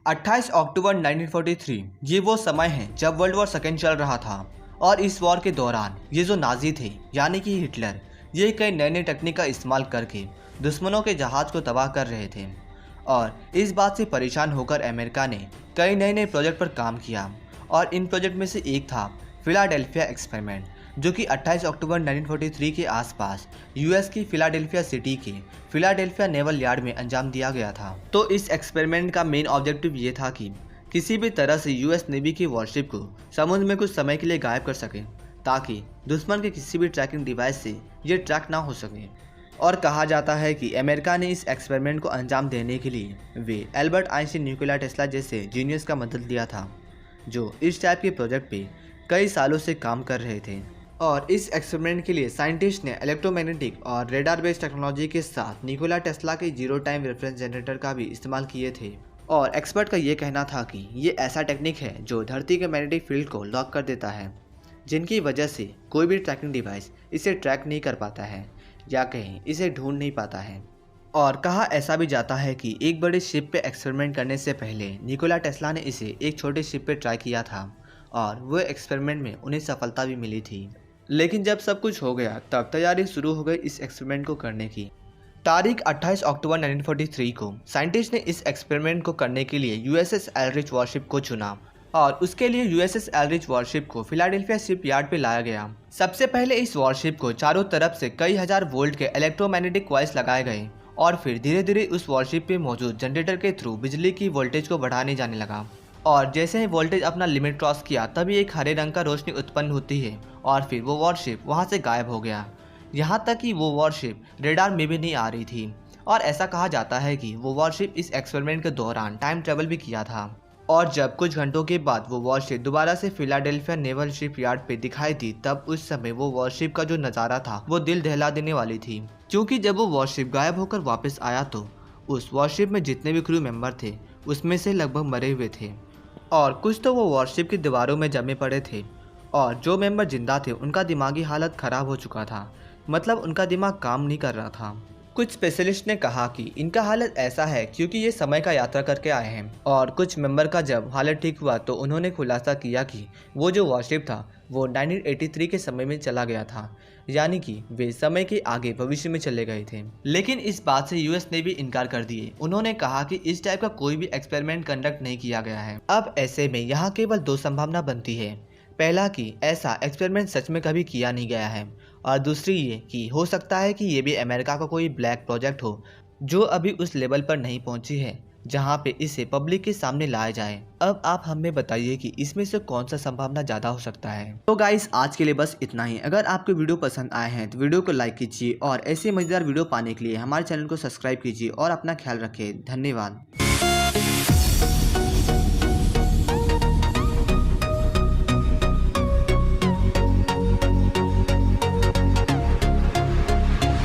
28 अक्टूबर 1943 ये वो समय है जब वर्ल्ड वॉर सेकेंड चल रहा था और इस वॉर के दौरान ये जो नाजी थे यानी कि हिटलर ये कई नए नए टेक्निक का इस्तेमाल करके दुश्मनों के जहाज़ को तबाह कर रहे थे। और इस बात से परेशान होकर अमेरिका ने कई नए नए प्रोजेक्ट पर काम किया और इन प्रोजेक्ट में से एक था फिलाडेल्फिया एक्सपेरिमेंट, जो कि 28 अक्टूबर 1943 के आसपास यूएस की फिलाडेल्फिया सिटी के फिलाडेल्फिया नेवल यार्ड में अंजाम दिया गया था। तो इस एक्सपेरिमेंट का मेन ऑब्जेक्टिव ये था कि किसी भी तरह से यूएस नेवी की वॉरशिप को समुद्र में कुछ समय के लिए गायब कर सके ताकि दुश्मन के किसी भी ट्रैकिंग डिवाइस से ये ट्रैक ना हो सके। और कहा जाता है कि अमेरिका ने इस एक्सपेरिमेंट को अंजाम देने के लिए वे एल्बर्ट आइंस्टीन, निकोला टेस्ला जैसे जीनियस का मदद लिया था, जो इस टाइप के प्रोजेक्ट पे कई सालों से काम कर रहे थे। और इस एक्सपेरिमेंट के लिए साइंटिस्ट ने इलेक्ट्रोमैग्नेटिक और रेडार बेस्ड टेक्नोलॉजी के साथ निकोला टेस्ला के जीरो टाइम रेफरेंस जनरेटर का भी इस्तेमाल किए थे। और एक्सपर्ट का ये कहना था कि ये ऐसा टेक्निक है जो धरती के मैग्नेटिक फील्ड को लॉक कर देता है, जिनकी वजह से कोई भी ट्रैकिंग डिवाइस इसे ट्रैक नहीं कर पाता है या कहीं इसे ढूंढ नहीं पाता है। और कहा ऐसा भी जाता है कि एक बड़े शिप पे एक्सपेरिमेंट करने से पहले निकोला टेस्ला ने इसे एक छोटे शिप पे ट्राई किया था और वो एक्सपेरिमेंट में उन्हें सफलता भी मिली थी। लेकिन जब सब कुछ हो गया तब तैयारी शुरू हो गई इस एक्सपेरिमेंट को करने की। तारीख 28 अक्टूबर 1943 को साइंटिस्ट ने इस एक्सपेरिमेंट को करने के लिए यूएसएस एल्ड्रिच वॉरशिप को चुना और उसके लिए यूएसएस एल्ड्रिच वॉरशिप को फिलाडेल्फिया शिप यार्ड पे लाया गया। सबसे पहले इस वॉरशिप को चारों तरफ से कई हजार वोल्ट के इलेक्ट्रोमैग्नेटिक कॉइल्स लगाए गए और फिर धीरे धीरे उस वॉरशिप पे मौजूद जनरेटर के थ्रू बिजली की वोल्टेज को बढ़ाने जाने लगा। और जैसे ही वोल्टेज अपना लिमिट क्रॉस किया तभी एक हरे रंग का रोशनी उत्पन्न होती है और फिर वो वॉरशिप वहाँ से गायब हो गया। यहाँ तक कि वो वॉरशिप रेडार में भी नहीं आ रही थी। और ऐसा कहा जाता है कि वो वॉरशिप इस एक्सपेरिमेंट के दौरान टाइम ट्रेवल भी किया था। और जब कुछ घंटों के बाद वो वॉरशिप दोबारा से फिलाडेल्फिया नेवल शिप यार्ड पे दिखाई दी तब उस समय वो वॉरशिप का जो नज़ारा था वो दिल दहला देने वाली थी, क्योंकि जब वो वॉरशिप गायब होकर वापस आया तो उस वॉरशिप में जितने भी क्रू मेंबर थे उसमें से लगभग मरे हुए थे और कुछ तो वो वॉरशिप की दीवारों में जमे पड़े थे। और जो मेंबर जिंदा थे उनका दिमागी हालत ख़राब हो चुका था, मतलब उनका दिमाग काम नहीं कर रहा था। कुछ स्पेशलिस्ट ने कहा कि इनका हालत ऐसा है क्योंकि ये समय का यात्रा करके आए हैं। और कुछ मेंबर का जब हालत ठीक हुआ तो उन्होंने खुलासा किया कि वो जो वॉरशिप था वो 1983 के समय में चला गया था, यानी कि वे समय के आगे भविष्य में चले गए थे। लेकिन इस बात से यूएस ने भी इनकार कर दिए। उन्होंने कहा कि इस टाइप का कोई भी एक्सपेरिमेंट कंडक्ट नहीं किया गया है। अब ऐसे में यहाँ केवल दो संभावना बनती है, पहला कि ऐसा एक्सपेरिमेंट सच में कभी किया नहीं गया है और दूसरी ये कि हो सकता है कि ये भी अमेरिका का कोई ब्लैक प्रोजेक्ट हो जो अभी उस लेवल पर नहीं पहुंची है जहां पे इसे पब्लिक के सामने लाया जाए। अब आप हमें बताइए कि इसमें से कौन सा संभावना ज़्यादा हो सकता है। तो गाइस आज के लिए बस इतना ही। अगर आपको वीडियो पसंद आए हैं तो वीडियो को लाइक कीजिए और ऐसे मजेदार वीडियो पाने के लिए हमारे चैनल को सब्सक्राइब कीजिए और अपना ख्याल रखें। धन्यवाद।